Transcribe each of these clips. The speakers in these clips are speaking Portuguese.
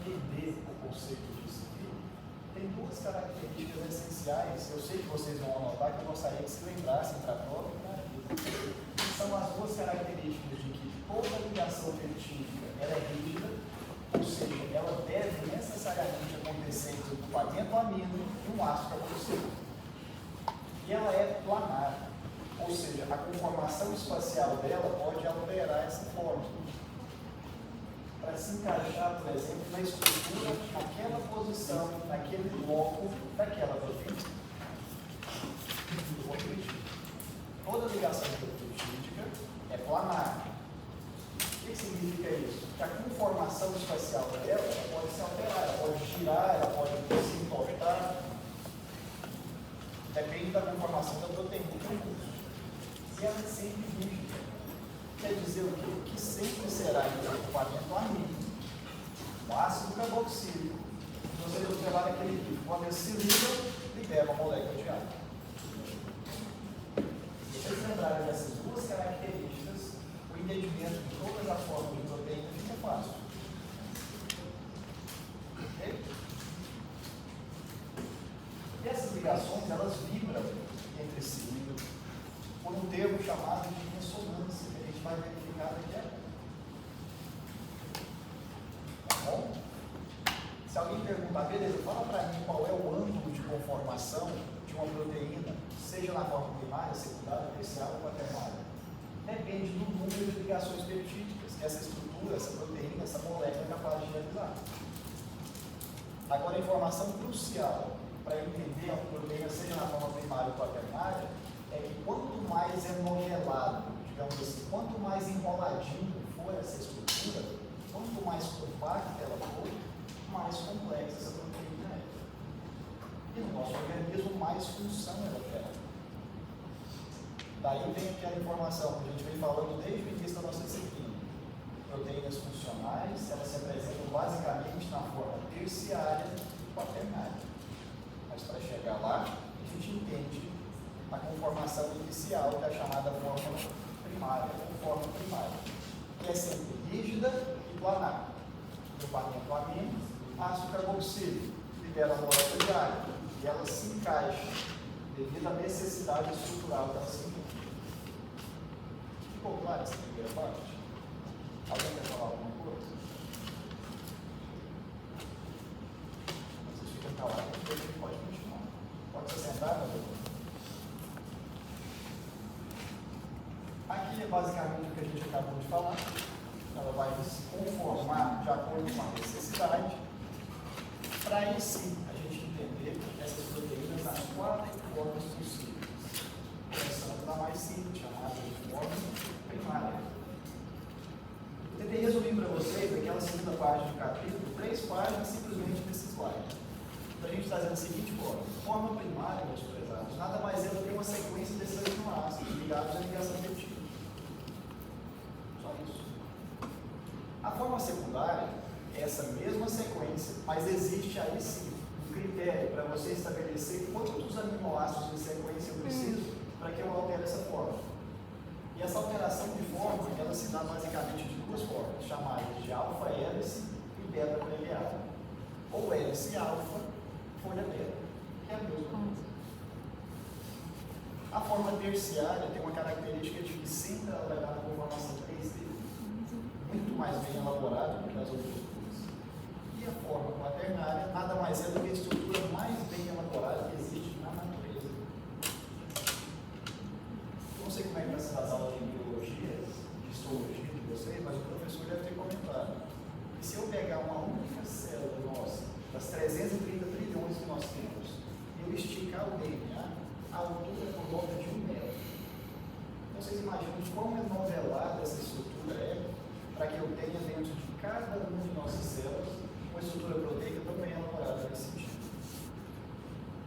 entender o conceito disso aqui, tem duas características essenciais. Eu sei que vocês vão anotar, que eu gostaria que se lembrassem para a prova, são as duas características de que toda ligação peptídica ela é rígida, ou seja, ela deve necessariamente acontecer entre o grupamento amino e um ácido carboxílico. E ela é planar, ou seja, a conformação espacial dela pode alterar essa forma. Para se encaixar, por exemplo, na estrutura, naquela posição, naquele bloco daquela proteína. Toda ligação peptídica é planar. O que significa isso? Que a conformação espacial dela pode se alterar, ela pode girar, ela pode se entortar. Depende da conformação da proteína. E ela é sempre rígida. Quer dizer o quê? Que sempre será entre o grupamento amino, o ácido carboxílico. Vocês observaram aquele livro. Quando ele se liga, libera uma molécula de água. Se vocês lembrarem dessas duas características, o entendimento de todas as formas de proteína fica fácil. Ok? E essas ligações, elas vibram entre si por um termo chamado de ressonância, que a gente vai verificar daqui a pouco. Tá bom? Se alguém perguntar, beleza, fala para mim qual é o ângulo de conformação de uma proteína, seja na forma primária, secundária, terciária ou quaternária. Depende do número de ligações peptídicas que essa estrutura, essa proteína, essa molécula é capaz de realizar. Agora, a informação crucial para entender a proteína, seja na forma primária ou quaternária, é que quanto mais é novelado, digamos assim, quanto mais enroladinho for essa estrutura, quanto mais compacta ela for, mais complexa essa proteína é. E no nosso organismo, mais função ela tem. Daí vem aquela informação que a gente vem falando desde o início da nossa disciplina. Proteínas funcionais, elas se apresentam basicamente na forma terciária e quaternária. Mas para chegar lá, a gente entende a conformação inicial, que é a chamada forma primária, ou forma primária, que é sempre rígida e planar. Grupamento amino, ácido carboxílico, libera a molécula de água, e ela se encaixa devido à necessidade estrutural que ela se encontra. Ficou claro essa primeira parte? Alguém quer falar alguma coisa? Vocês ficam calados, porque a gente pode continuar. Pode se sentar, meu doutor? Aqui é basicamente o que a gente acabou de falar. Ela vai se conformar de acordo com a necessidade, para aí sim a gente entender essas proteínas nas 4 formas possíveis. Começando da mais simples, chamada de forma primária. Eu tentei resumir para vocês aquela segunda página do capítulo, 3 páginas simplesmente desse slide. Para a gente trazer da seguinte forma: forma primária, meus prezados, nada mais é do que uma sequência desses aminoácidos ligados à ligação peptídica. Só isso. A forma secundária é essa mesma sequência, mas existe aí sim um critério para você estabelecer quantos aminoácidos de sequência eu preciso para que eu altere essa forma. E essa alteração de forma, ela se dá basicamente de 2 formas, chamadas de alfa-hélice e beta-abreviada. Ou hélice alfa, folha beta, que é a mesma coisa. A forma terciária tem uma característica de que sempre ela vai dar uma conformação 3D, muito mais bem elaborada do que as outras duas. E a forma quaternária nada mais é do que a estrutura mais bem elaborada que existe na natureza. Eu não sei como é que vai ser as aulas de biologia, de histologia de vocês, mas o professor deve ter comentado que se eu pegar uma única célula nossa, das 330 trilhões que nós temos, e eu esticar o DNA, a altura é por volta de 1 metro. Então vocês imaginam quão novelada essa estrutura é, para que eu tenha dentro de cada uma de nossas células uma estrutura proteica também elaborada nesse sentido.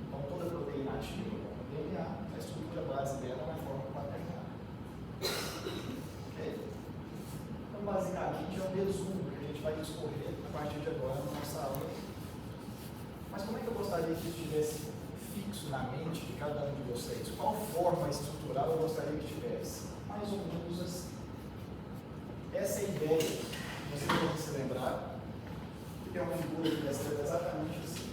Então toda proteína ativa, como o DNA, a estrutura base dela é na forma quaternária. Ok? Então basicamente é um resumo que a gente vai discorrer a partir de agora na nossa aula. Mas como é que eu gostaria que isso estivesse fixo na mente de cada um de vocês? Qual forma estrutural eu gostaria que tivesse? Mais ou menos assim. Essa é a ideia, vocês vão se lembrar, que tem uma figura que é exatamente assim.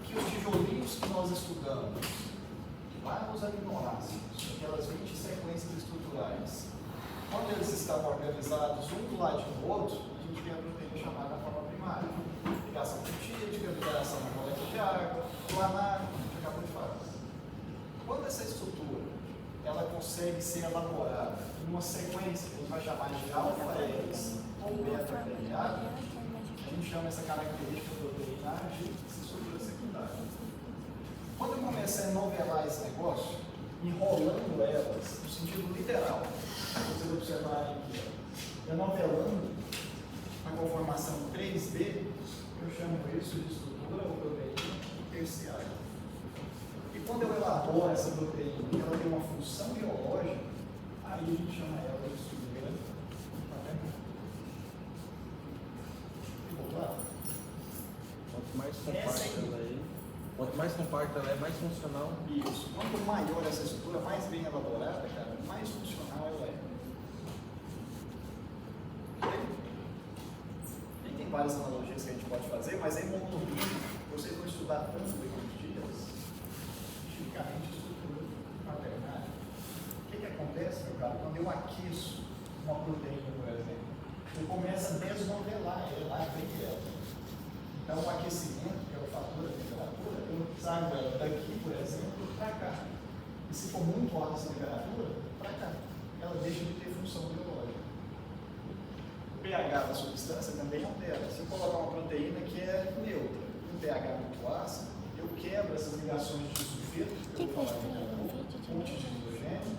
Que os tijolinhos que nós estudamos lá nos aminoácidos, aquelas 20 sequências estruturais, quando eles estavam organizados um do lado do outro, a gente tem a proteína chamada forma primária. Ligação peptídica, liberação da molécula de água, planar, que a gente acabou de falar. Quando essa estrutura ela consegue ser elaborada em uma sequência que a gente vai chamar de alfa-hélice ou beta-heliado, a gente chama essa característica proteinar de estrutura secundária. Quando eu começo a novelar esse negócio, enrolando elas, no sentido literal, se vocês observarem aqui, eu novelando a conformação 3D, eu chamo isso de estrutura ou proteína terciária. E quando eu elaboro essa proteína e ela tem uma função biológica, aí a gente chama ela de estrutura. Ficou claro? Quanto mais compacta ela é, mais funcional. Isso. Quanto maior essa estrutura, mais bem elaborada, cara, mais funcional ela é. E tem várias analogias que a gente pode fazer, mas a hemoglobina, vocês vão estudar tanto nos dias, tipicamente estrutura quaternária. O que acontece, meu caro, quando eu aqueço uma proteína, por exemplo? Eu começo a desnovelar ela, abrir ela. Então, o aquecimento, que é o fator da temperatura, eu trago ela daqui, por exemplo, para cá. E se for muito alta essa temperatura, para cá. Ela deixa de ter função biológica. O pH da substância também altera. Se eu colocar uma proteína que é neutra, um pH muito ácido, eu quebro essas ligações de sulfeto, que eu vou falar aqui um monte de hidrogênio,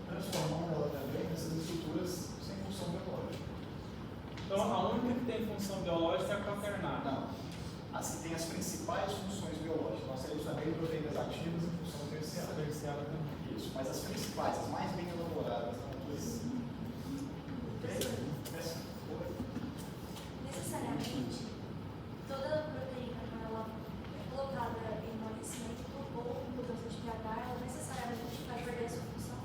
transformando ela também nessas estruturas sem função biológica. Então, a única que tem função biológica é a quaternária. Não. As que têm as principais funções biológicas. Nós temos também proteínas ativas em função terciária. Terciária também. Isso, mas as principais, as mais bem elaboradas, estão todas. Necessariamente, toda proteína, quando ela é colocada em um aquecimento ou mudança de pH, ela necessariamente vai perder a sua função.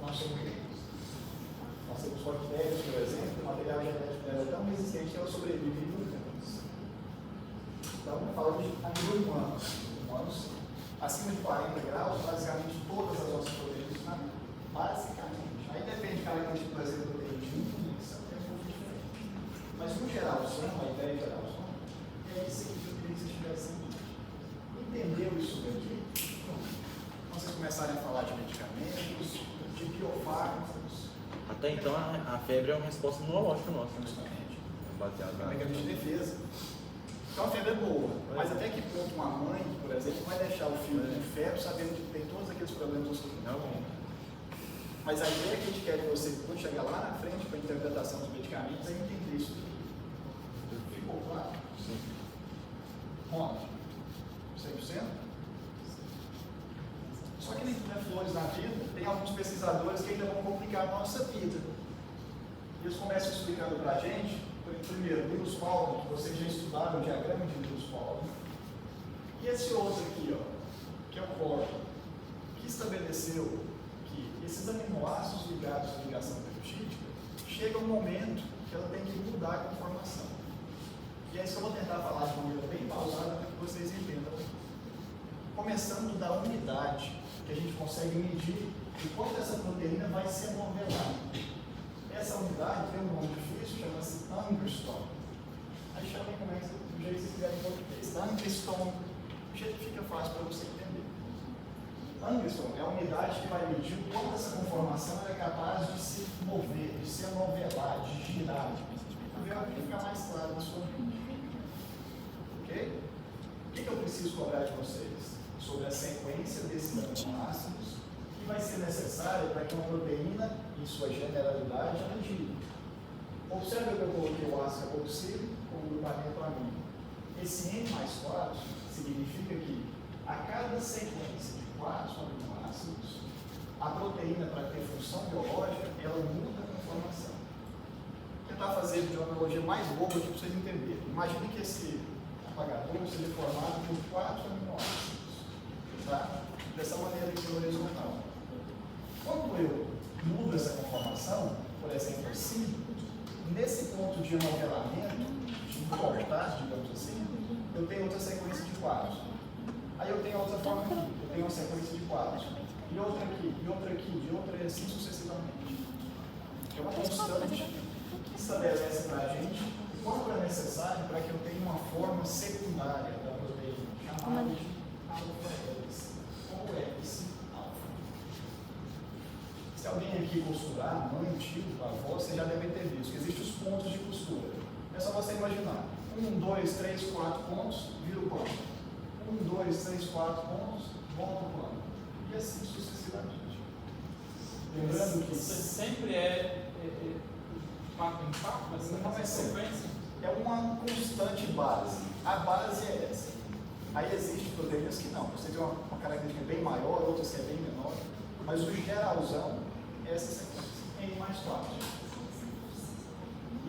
Nós temos bactérias, por exemplo, o material genético dela é tão resistente que ela sobrevive muito tempo. Então, falando de nível humano, humanos acima de 40 graus, basicamente todas as nossas proteínas estão basicamente. Aí depende de característica, por exemplo, proteína de são um pouco diferente. Mas no geral, a ideia geral, é isso que eu queria que vocês tivessem. Entendeu isso daqui? Quando vocês começarem a falar de medicamentos, de biofármacos. Até então a febre é uma resposta imunológica nossa, né? Justamente. Baseada É um mecanismo de defesa. Então a febre é boa, mas até que ponto uma mãe, por exemplo, vai deixar o filho com febre sabendo que tem todos aqueles problemas hospitais? Mas a ideia que a gente quer que você, quando chegar lá na frente para a interpretação dos medicamentos, é entender isso tudo. Ficou claro? Sim. Bom, 100%? Só que nem tudo é flores na vida, tem alguns pesquisadores que ainda vão complicar a nossa vida. E eles começam explicando para a gente. Primeiro, Linus Pauling, que vocês já estudaram o diagrama de Linus Pauling. E esse outro aqui, ó, que é o Corton, que estabeleceu que esses aminoácidos ligados à ligação peptídica, chega um momento que ela tem que mudar a conformação. E é isso que eu vou tentar falar de maneira bem pausada para que vocês entendam. Começando da unidade, que a gente consegue medir o quanto essa proteína vai ser modelada. Essa unidade tem um nome difícil, chama-se Angstrom. Aí chamem como é que do jeito que vocês quiserem em português. Angstrom, do jeito que fica fácil para você entender. Angstrom é a unidade que vai medir o quanto essa conformação é capaz de se mover, de se movelar, de girar. Para ficar mais claro na sua mente. Ok? O que eu preciso cobrar de vocês? Sobre a sequência desses aminoácidos que vai ser necessária para que uma proteína, em sua generalidade, ela gire. Observe que eu coloquei o ácido carboxílico como grupamento amino. Esse N mais 4 significa que a cada sequência de 4 aminoácidos, a proteína, para ter função biológica, ela muda a conformação. Vou tentar fazer de uma analogia mais boba aqui para vocês entenderem. Imagine que esse apagador seja formado por 4 aminoácidos. Tá? Dessa maneira aqui no horizontal. Quando eu mudo essa conformação, por exemplo assim, nesse ponto de modelamento, de cortar atrás, digamos assim, eu tenho outra sequência de quadros. Aí eu tenho outra forma aqui, eu tenho uma sequência de quadros. E outra aqui, e outra aqui, e outra assim sucessivamente. É uma constante que estabelece para a gente quanto é necessário para que eu tenha uma forma secundária da proteína, chamada de alfa-hélice, ou hélice alfa. Se alguém aqui costurar, no antigo, avó, você já deve ter visto que existem os pontos de costura. É só você imaginar. 1, 2, 3, 4 pontos, vira o plano. 1, 2, 3, 4 pontos, volta o plano. E assim sucessivamente. Lembrando que isso sempre é papo em papo, mas não é sequência. É uma constante base. A base é essa. Aí existem proteínas que não. Você tem uma característica bem maior, outras que é bem menor. Mas o geralzão é essa sequência. N mais 4.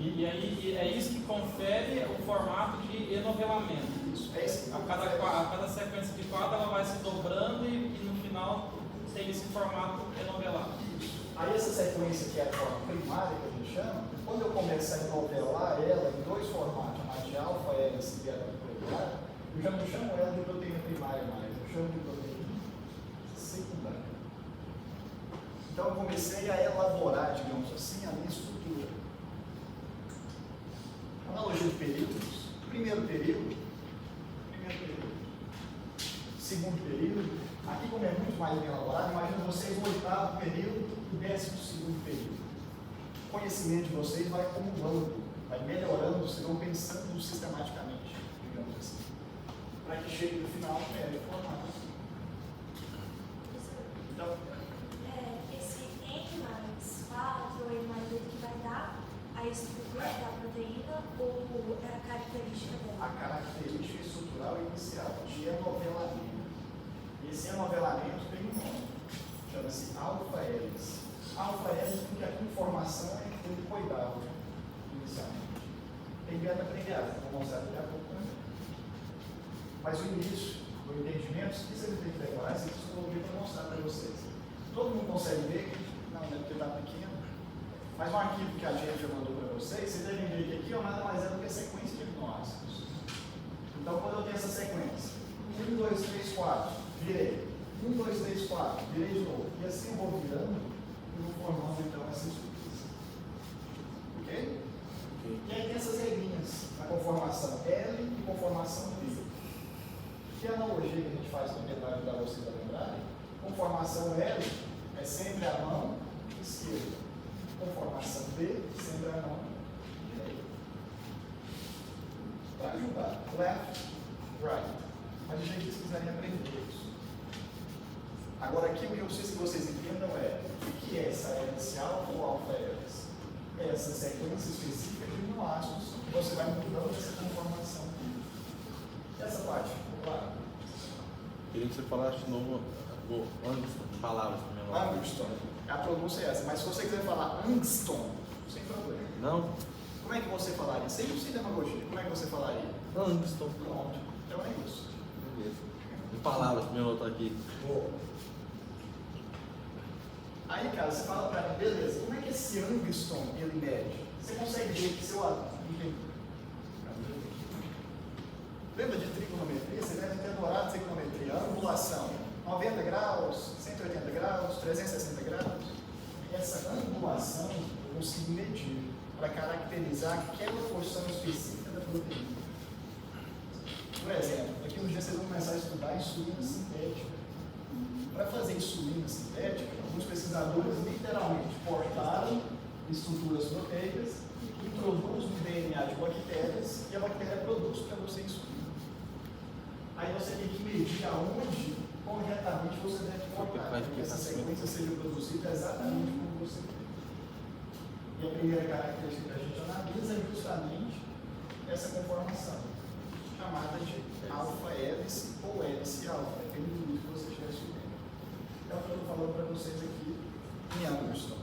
E aí é isso que confere o formato de enovelamento. Isso. É esse. A cada sequência de quadro ela vai se dobrando e no final tem esse formato enovelado. Aí essa sequência que é a forma primária que a gente chama, quando eu começo a enovelar ela em dois formatos, chamado de alfa, hélice e molecular, eu já não chamo ela de proteína primária mais, eu chamo de proteína secundária. Então eu comecei a elaborar, digamos assim, a minha estrutura. Analogia de períodos, primeiro período, segundo período. Aqui, como é muito mais bem elaborado, imagina vocês o oitavo período e o 12º período. O conhecimento de vocês vai acumulando, vai melhorando, vocês vão pensando sistematicamente, digamos assim, para que chegue no final formado. Então, esse N mais 4 ou N mais 8 que vai dar a estrutura da proteína ou é a característica dela? a característica estrutural inicial de enovelamento. Esse enovelamento tem um nome, chama-se alfa-hélice. Alfa-hélice porque a conformação é helicoidal, inicialmente. Tem beta-previada, vou mostrar daqui a pouco também. Mas o início do entendimento, isso ele tem que decorar, isso eu coloquei para mostrar para vocês. Todo mundo consegue ver que, não, não é porque está pequeno, mas um arquivo que a gente mandou para vocês, vocês devem ver que aqui nada mais é do que a sequência de aminoácidos. Então, quando eu tenho essa sequência, 1, 2, 3, 4, virei. 1, 2, 3, 4, virei de novo. E assim eu vou virando e vou formando então essa estrutura. Ok? E aí tem essas regrinhas na conformação L e conformação B. Que analogia que a gente faz para tentar ajudar vocês a lembrarem? Conformação L é sempre a mão esquerda. Conformação B, sempre a mão direita. Para ajudar. Left, right. Mas do jeito que vocês quiserem aprender isso. Agora aqui o que eu preciso que vocês entendam é o que é essa hélice alfa ou alfa-hélice? É essa sequência específica de aminoácidos que você vai mudando essa conformação. E essa parte, claro. Queria que você falasse de novo palavras para mim. Angstrom. A pronúncia é essa, mas se você quiser falar Angstrom, sem problema. Não? Como é que você falaria? Sem demagogia, como é que você falaria? Angstrom. Pronto. Então é isso. Beleza. Em palavras para mim anotar aqui. Boa. Aí, cara, você fala pra mim, beleza, como é que esse Angstrom ele mede? Você consegue ver que seu aluno. Lembra de trigonometria? Você deve ter adorado trigonometria. Angulação. 90 graus, 180 graus, 360 graus. Essa angulação eu consigo medir para caracterizar aquela porção específica da proteína. Por exemplo, daqui uns dias vocês vão começar a estudar insulina sintética. Para fazer insulina sintética, alguns pesquisadores literalmente cortaram estruturas proteicas, introduzem no DNA de bactérias e a bactéria produz para você insulina. Aí você tem que medir aonde corretamente você deve cortar, para que essa sequência seja produzida exatamente como você quer. E a primeira característica que a gente analisa é justamente essa conformação, chamada de alfa-hélice ou hélice-alfa, depende do que você estiver estudando. É o que eu estou falando para vocês aqui em Angstrom.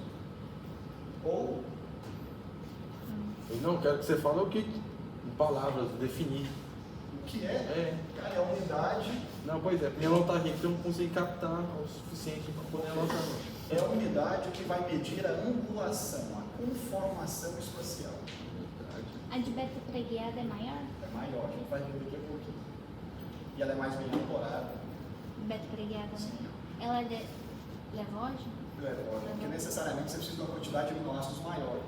Ou... Eu não quero que você fale o que, em palavras, definir. O que é? Cara, é a unidade. Não, pois é, para anotar aqui, porque eu não consigo captar o suficiente para poder anotar. É a unidade que vai medir a angulação, a conformação espacial. Unidade. A de beta preguiada é maior? É maior, a gente vai ver daqui a pouquinho. E ela é mais bem elaborada. Beta preguiada, né? Sim. Ela é de levógena? Porque necessariamente você precisa de uma quantidade de aminoácidos maior.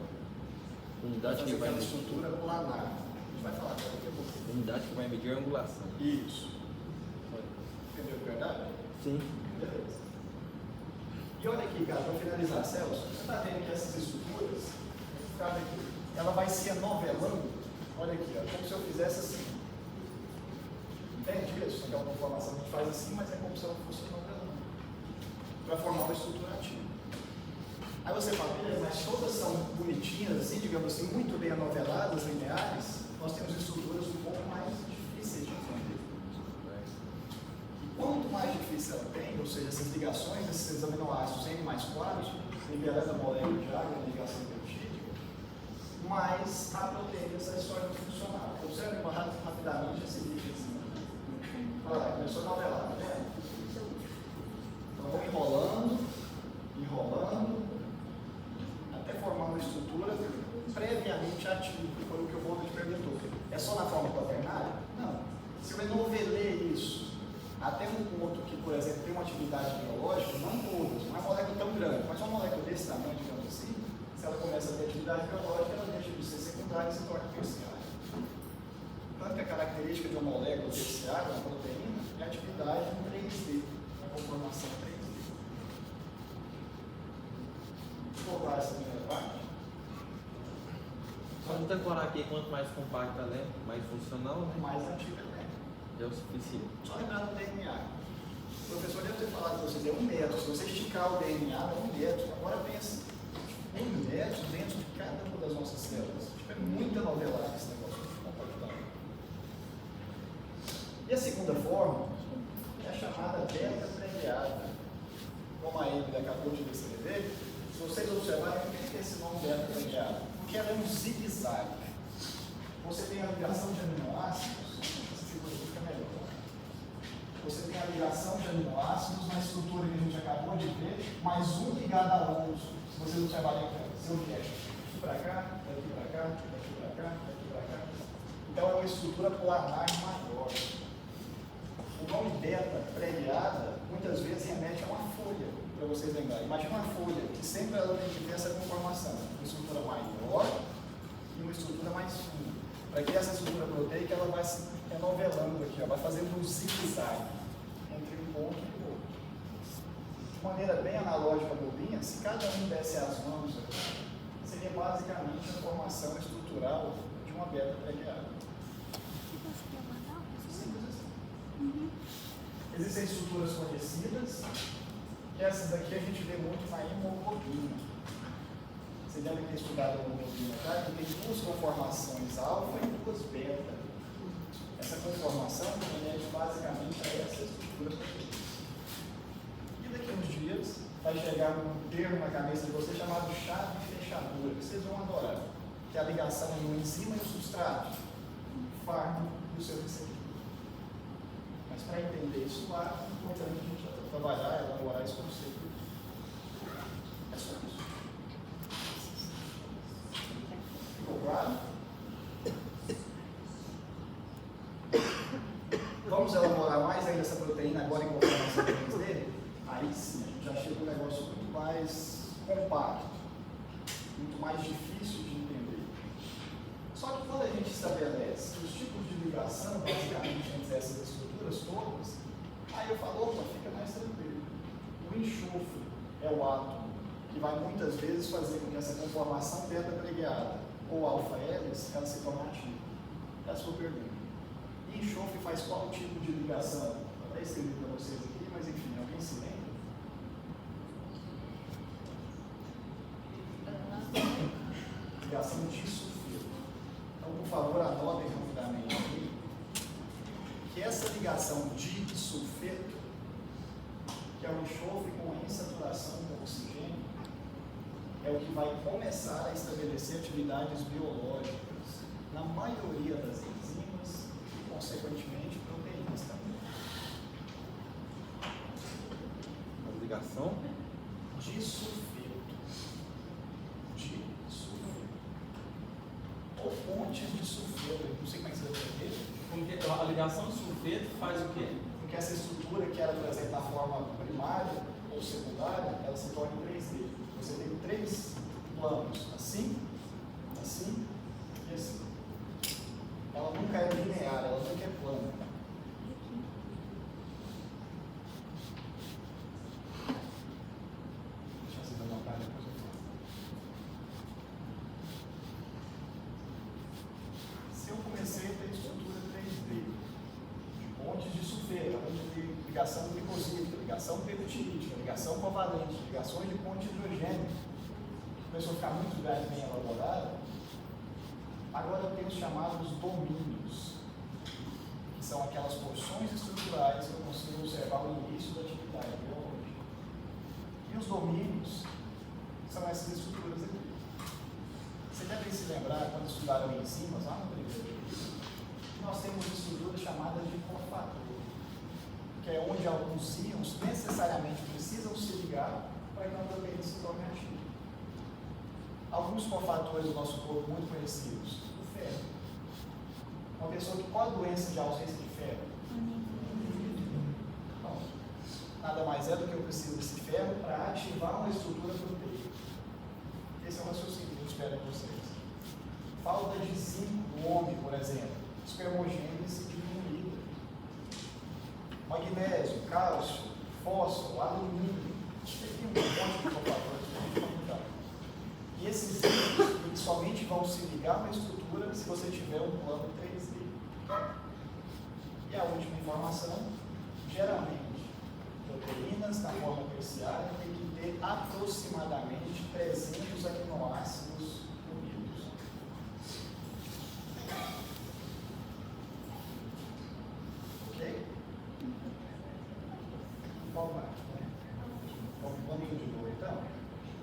Unidade que fazer vai aquela medir. estrutura planar. A gente vai falar daqui a pouquinho. Unidade que vai medir a angulação. Isso. Entendeu de verdade? Sim. Beleza. E olha aqui, cara, para finalizar, Celso, você está vendo que essas estruturas, ela vai se enovelando. Olha aqui, ó, como se eu fizesse assim. Entende isso? Que é uma formação que a gente faz assim, mas é como se ela fosse enovelando. Para formar uma estrutura ativa. Aí você fala, beleza, mas todas são bonitinhas, assim, digamos assim, muito bem anoveladas, lineares. Nós temos estruturas um pouco mais difíceis de entender. Quanto mais difícil ela tem, ou seja, essas ligações desses aminoácidos N mais 4, liberando a molécula de água na ligação peptídica, mais a proteína essa história de funcionar. Observe rapidamente esse vídeo assim. Olha lá, começou a novelar, tá vendo? Então vamos enrolando, até formar uma estrutura previamente ativa, que foi o que o Volta te perguntou. É só na forma quaternária? Não. Se eu enovelei isso até um ponto que, por exemplo, tem uma atividade biológica, não todas, não é uma molécula tão grande, mas uma molécula desse tamanho, digamos assim, se ela começa a ter atividade biológica, ela deixa de ser secundária e se torna terciária. Tanto que a característica de uma molécula terciária, uma proteína, é a atividade em 3D, a conformação 3D. Vou voltar essa primeira parte. Só de decorar aqui, quanto mais compacta ela é, mais funcional, né? Mais antiga ela é. É o suficiente. Só lembrar do DNA. O professor deve ter falado para vocês, é 1 metro. Se você esticar o DNA, é 1 metro. Agora pensa, 1 metro dentro de cada uma das nossas células. É muito novelado esse negócio de comportamento. E a segunda forma é a chamada beta preguiada. Como a Emily acabou de descrever, se vocês observarem, por que é esse nome beta preguiada? Porque ela é um zigue-zague. Você tem a ligação de aminoácidos. Você tem a ligação de aminoácidos na estrutura que a gente acabou de ver, mais um ligado a outro. Se vocês observarem, se eu vier daqui para cá, daqui para cá, daqui para cá, daqui para cá. Então é uma estrutura planar maior. O nome beta preguiada muitas vezes remete a uma folha, para vocês lembrarem. Imagina uma folha que sempre ela tem que ter essa conformação. Uma estrutura maior e uma estrutura mais fina. Para que essa estrutura proteica ela vai se enovelando aqui, ó, vai fazendo um zigue-zague entre um ponto e o outro. De maneira bem analógica à bobinha, se cada um desse as mãos aqui, seria basicamente a formação estrutural de uma beta preguiada. Simples assim. Existem estruturas conhecidas, que essas aqui a gente vê muito na hemoglobina. Você deve ter estudado a hemoglobina, tá? Que tem 2 conformações alfa e 2 beta. Essa conformação remete basicamente a essa estrutura proteica. E daqui a uns dias vai chegar um termo na cabeça de vocês chamado chave e fechadura, que vocês vão adorar, que é a ligação entre o enzima e o substrato, o fármaco e o seu receptor. Mas para entender isso lá, é importante a gente trabalhar, elaborar esse conceito. É só isso. Ficou claro? Vamos elaborar mais ainda essa proteína agora em conformação 3D? Aí sim, a gente já chega um negócio muito mais compacto, muito mais difícil de entender. Só que quando a gente estabelece os tipos de ligação, basicamente, entre essas estruturas todas, aí eu falo, opa, fica mais tranquilo. O enxofre é o átomo que vai muitas vezes fazer com que essa conformação beta preguiada ou alfa-hélice, ela se torne ativa. É a sua pergunta. E enxofre faz qual tipo de ligação? Vou até escrever para vocês aqui, mas enfim, alguém se lembra? Ligação disulfeto. Então, por favor, anotem rapidamente aqui que essa ligação disulfeto, que é o enxofre com insaturação com oxigênio, é o que vai começar a estabelecer atividades biológicas na maioria das enzimas e, consequentemente, proteínas também. A ligação? Disulfeto. Disulfeto. Ou pontes ligação de sulfeto faz o quê? Porque essa estrutura que era presente na forma primária ou secundária, ela se torna em 3D. Você tem 3 planos, assim, assim e assim. Ela nunca é linear, ela nunca é plana. Deixa eu anotar depois eu falo. Se eu comecei a ter estrutura 3D, de pontes de sulfeto, onde tem ligação glicosídica, ligação peptídica, ligação covalente, ligações de ponte de hidrogênio, começou a ficar muito bem elaborada. Agora eu tenho os chamados domínios, que são aquelas porções estruturais que eu consigo observar o início da atividade biológica. E os domínios são essas estruturas aqui. Vocês devem se lembrar, quando estudaram enzimas, lá no primeiro período, nós temos estruturas chamadas de cofator, que é onde alguns íons necessariamente precisam se ligar para que uma proteína se torne ativa. Alguns cofatores do nosso corpo muito conhecidos, o ferro. Uma pessoa que qual a doença de ausência de ferro? Então, nada mais é do que eu preciso desse ferro para ativar uma estrutura proteica. Esse é o raciocínio que eu espero em vocês. Falta de zinco no homem, por exemplo, espermogênese diminuída. Magnésio, cálcio, fósforo, alumínio. Tem um monte de cofatores que a gente vai mudar. E esses íons, eles somente vão se ligar a uma estrutura se você tiver um plano 3D. E a última informação, geralmente, proteínas na forma terciária têm que ter aproximadamente 300 aminoácidos unidos. Ok? Vamos lá. Vamos de novo, então.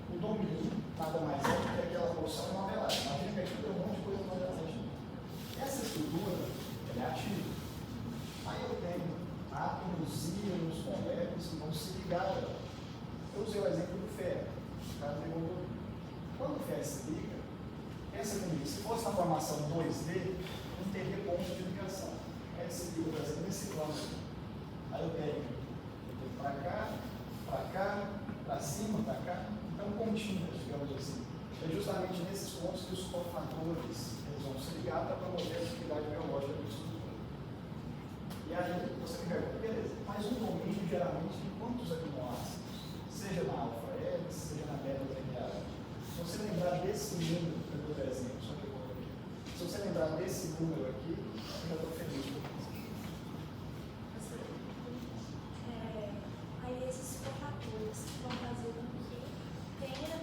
O domínio nada mais é do que aquela porção novelada. Imagina que aqui tem um monte de coisa novelada. Essa estrutura ela é ativa. Aí eu tenho átomos, íons, moléculas que vão se ligar a ela. Eu usei o exemplo do ferro. O cara pegou o domínio. Quando o ferro se liga, pensa comigo, se fosse na formação 2D, não teria ponto de ligação. Aí se liga, por exemplo, nesse plano aqui. Aí eu tenho para cá, para cima, para cá. Então, contínuas, digamos assim. É justamente nesses pontos que os cofatores eles vão se ligar para promover a atividade biológica da estrutura. E aí, você me pergunta, beleza, mas um domínio geralmente tem quantos aminoácidos? Seja na alfa-Hélice, seja na beta-linear. Se você lembrar desse número, eu dou exemplo, só que eu vou aqui. Se você lembrar desse número aqui, eu já estou feliz com isso. Aí esses cofatores vão fazer com que tenha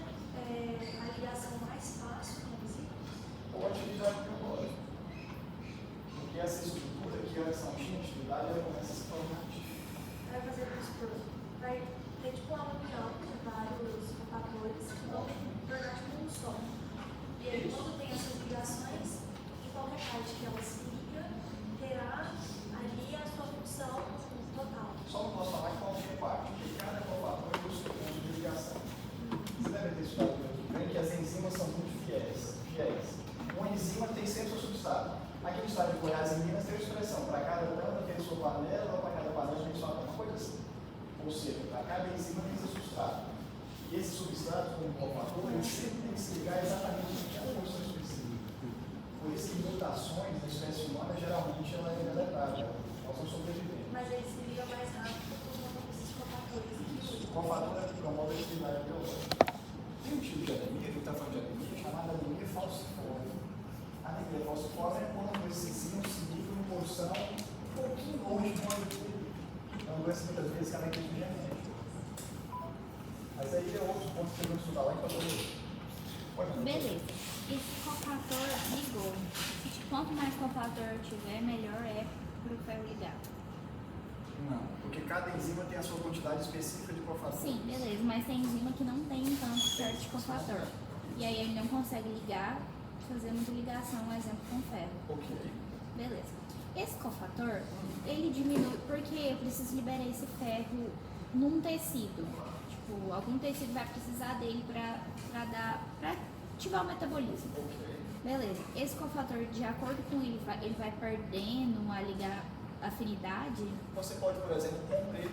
a ligação mais fácil com os íons. Ou atividade biológica. Porque essa estrutura aqui, ela não tinha atividade, ela começa a se tornar ativa. Vai fazer isso, vai ter tipo uma união de vários cofatores que vão tornar tipo um só. E aí quando tem essas ligações, em qualquer parte que ela se liga, terá ali a sua função total. Só não posso falar em qualquer parte, porque cada cofator tem o seu ponto de ligação. Você deve ter estudado bem que as enzimas são muito fiéis. Uma enzima tem sempre seu substrato. Aqui no estado de Goiás, em Minas, tem a expressão: para cada planta tem sua panela, para cada panela tem sua uma coisa assim. Ou seja, para cada enzima tem seu substrato. E esse substrato, como cofator, ele sempre tem que se ligar exatamente naquela função específica. Por isso que mutações na espécie humana, geralmente, ela é deletável. Nós não sobrevivemos. Mas ele se liga mais rápido com esses cofatores. O cofator é que promove a atividade biológica. Tem um tipo de anemia, que está falando de anemia, chamada anemia falciforme. A anemia falciforme é quando esses íons se ligam em porção um pouquinho longe de uma molécula. É uma doença muitas vezes que ela é genética. Mas aí é outros pontos que eu vou estudar lá em Pode. Beleza. Esse cofator ligou. Quanto mais cofator tiver, melhor é pro ferro ligar. Não, porque cada enzima tem a sua quantidade específica de cofatores. Sim, beleza, mas tem enzima que não tem tanto certo de cofator. E aí ele não consegue ligar, fazer muita ligação, um exemplo com ferro. Ok. Beleza. Esse cofator, ele diminui, porque eu preciso liberar esse ferro num tecido. Tipo, algum tecido vai precisar dele pra ativar o metabolismo. Ok. Beleza. Esse cofator, de acordo com ele vai perdendo afinidade? Você pode, por exemplo, romper,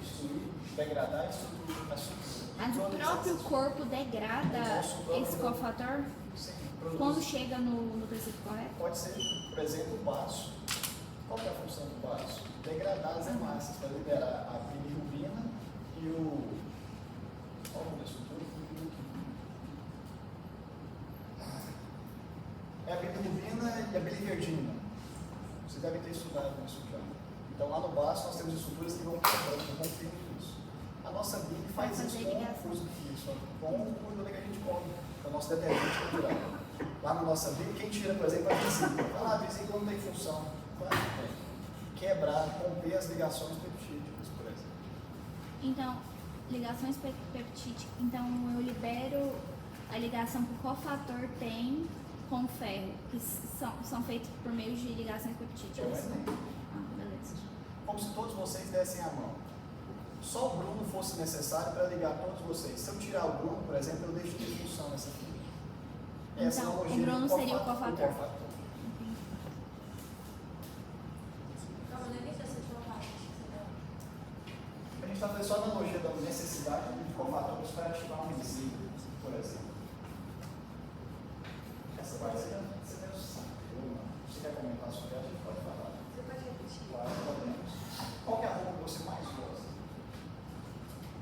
destruir, degradar a estrutura. Mas o próprio corpo degrada esse cofator Sim, quando chega no tecido correto? pode ser, por exemplo, o baço. Qual que é a função do baço? Degradar as hemácias para liberar a bilirrubina e o. Qual é o nome da estrutura? É a bilirrubina e a biliverdina. Você deve ter estudado isso já. Então lá no baço nós temos estruturas que vão rompendo isso. A nossa bile faz isso com o uso do fluxo, com o que a gente come, com o nosso detergente natural. Lá na nossa bile, quem tira, por exemplo, a vesícula. A vesícula não tem função. Claro que tem. Quebrar, romper as ligações peptídicas, por exemplo. Então, ligações peptídicas. Então, eu libero a ligação que o cofator tem com o ferro, que são feitos por meio de ligações peptídicas. Beleza. Como se todos vocês dessem a mão. Só o Bruno fosse necessário para ligar todos vocês. Se eu tirar o Bruno, por exemplo, eu deixo de ter função nessa fibra. Essa Então, analogia o Bruno do seria o cofator. Não, eu nem sei se eu tinha uma parte. A gente está fazendo só a analogia da necessidade de cofatores para ativar um enzima, por exemplo. Essa parte você deve saber. Você quer comentar sobre ela? A gente pode falar. Você pode repetir? Claro, podemos. Qual que é a roupa que você mais gosta?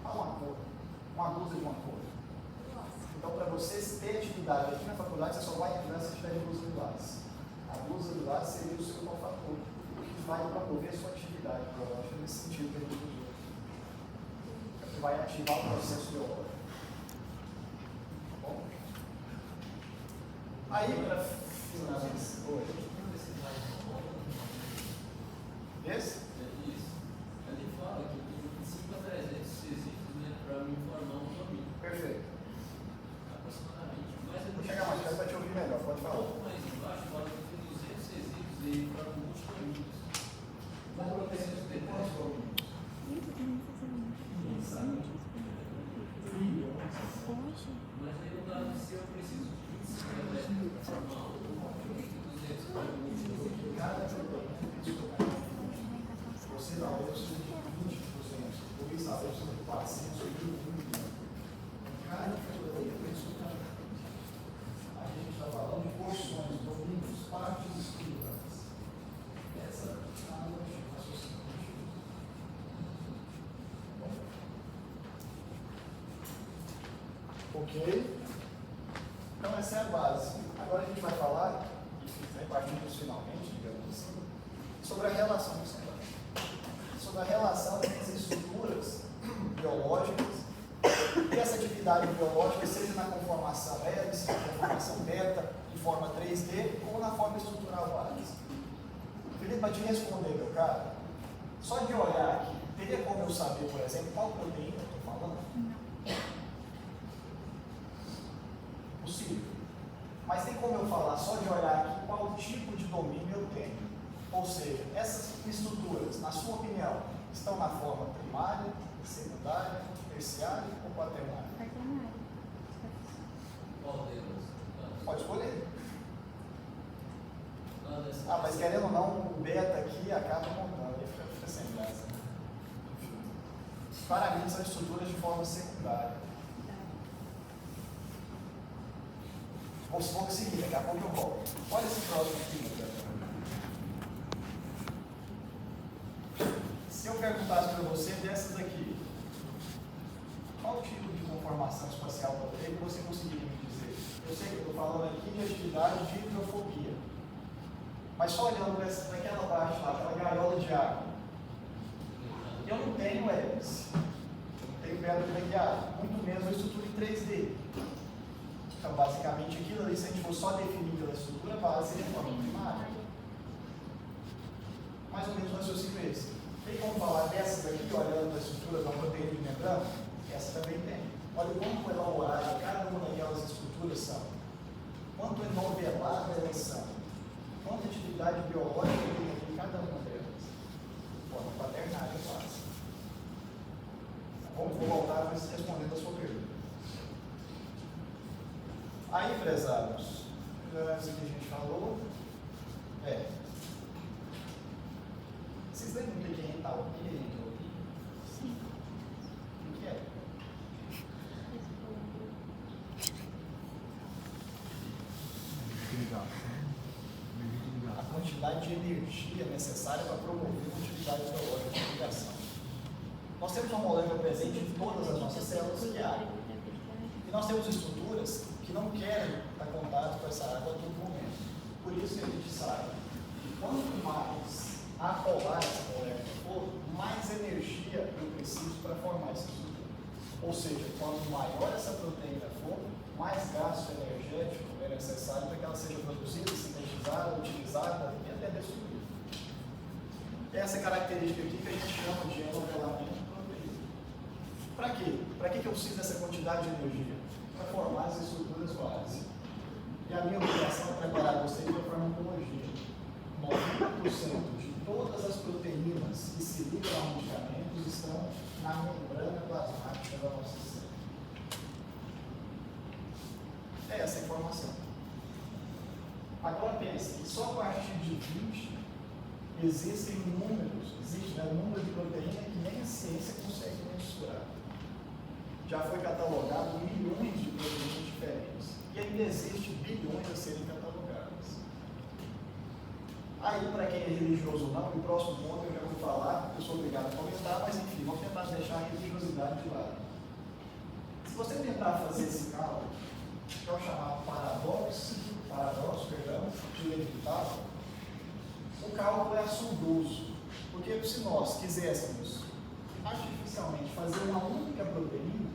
Uma cor. Uma blusa de uma cor. Nossa. Então, para você ter atividade aqui na faculdade, você só vai entrar se tiver de blusa do Lattes. A blusa do Lattes seria o seu cofator, que vai promover a sua atividade biológica nesse sentido que a gente usou. Que vai ativar o processo biológico. Tá bom? Aí, para finalizar. Esse? Ele fala que tem 5 a 300 quesitos, né, para me informar um domínio, Perfeito. aproximadamente. Mas Vou chegar mais perto para te ouvir melhor, pode um falar. pouco mais embaixo, fala que tem 200 quesitos e para multidomínios. Mas eu preciso ter quantos domínios? Mas aí não dá se eu preciso de 25 elétricos para formar um domínio e 200 para multidomínios. Cada domínio. Você não, eu preciso de 20%. O Luiz sabe, eu preciso de 400 ou 1 milhão. Cada domínio. A gente está falando de porções, domínios, partes estruturadas. Essa é a analogia, a raciocínio. Ok? Então essa é a base. Agora a gente vai falar, e partimos finalmente, digamos assim, sobre a relação sobre a relação entre as estruturas biológicas e essa atividade biológica, seja na conformação hélice, na conformação beta, em forma 3D ou na forma estrutural básica. Felipe, para te responder, meu cara, só de olhar aqui, teria como eu saber, por exemplo, qual proteína eu estou falando? Possível. Mas tem como eu falar só de olhar aqui qual tipo de domínio eu tenho? Ou seja, essas estruturas, na sua opinião, estão na forma primária, secundária, terciária ou quaternária? Qual delas? Pode escolher. Enfim. Ah, mas querendo ou não, o beta aqui acaba montando, ele fica sem graça. Enfim. Claramente são estruturas de forma secundária. Vou seguir, daqui a pouco eu volto. Olha esse próximo aqui, meu Deus. Se eu perguntasse para você dessas aqui, qual tipo de conformação espacial eu tenho, você conseguiria me dizer? Eu sei que eu estou falando aqui de atividade de hidrofobia, mas só olhando para aquela parte lá, aquela gaiola de água, eu não tenho hélice, eu não tenho pedra preguiada, muito menos a estrutura em 3D. Então, basicamente, aquilo ali, se a gente for só definir pela estrutura, base de forma primária. Mais ou menos o raciocínio é esse. Tem como falar dessas aqui, olhando a estrutura da proteína de membrana? Essa também tem. Olha o quanto elaborada cada uma daquelas estruturas são. Quanto enovelada elas são. Quanta atividade biológica tem aqui em cada uma delas. Forma quaternária, quase. Vamos voltar respondendo a sua pergunta. Aí, prezados, isso que a gente falou quantidade de energia necessária para promover uma atividade biológica de ligação. Nós temos uma molécula presente em todas as nossas células, que é água. E nós temos estruturas que não querem estar em contato com essa água a todo momento. Por isso que a gente sabe que quanto mais apolar essa molécula for, mais energia eu preciso para formar essa estrutura. Ou seja, quanto maior essa proteína for, mais gasto energético é necessário para que ela seja produzida, sintetizada, utilizada e até destruída. Essa é a característica aqui que a gente chama de enovelamento proteína. Para quê? Para que eu preciso dessa quantidade de energia? Para formar as estruturas básicas. E a minha obrigação é preparar vocês para a farmacologia. 90% de todas as proteínas que se ligam a medicamentos estão na membrana plasmática da nossa célula. É essa a informação. Agora pense que só a partir de 20 existem números, existe um número de proteína que nem a ciência consegue mensurar. Já foi catalogado milhões de proteínas diferentes. E ainda existe bilhões a serem catalogadas. Aí, para quem é religioso ou não, no próximo ponto eu já vou falar, eu sou obrigado a comentar, mas enfim, vamos tentar deixar a religiosidade de lado. Se você tentar fazer esse cálculo, que é o chamado paradoxo de Levi-Table, o cálculo é assombroso, porque se nós quiséssemos artificialmente fazer uma única proteína,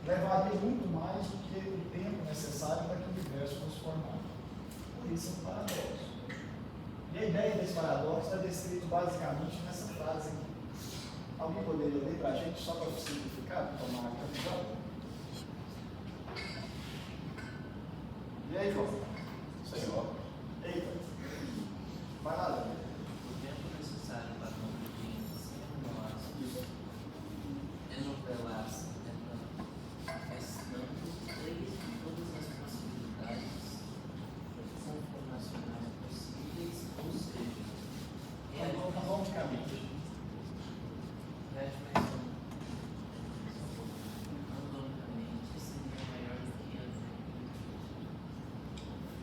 levaria muito mais do que o tempo necessário para que o universo fosse formado. Por isso é um paradoxo. E a ideia desse paradoxo está descrito basicamente nessa frase aqui. Alguém poderia ler para a gente, só para simplificar, para tomar uma visão? E aí, João? Senhor? Eita. Vai lá, Davi. O tempo necessário para uma proteína sem aminoácidos enovelar-se testando todas as possibilidades conformacionais possíveis, ou seja, Anatomicamente. anatomicamente seria maior do que a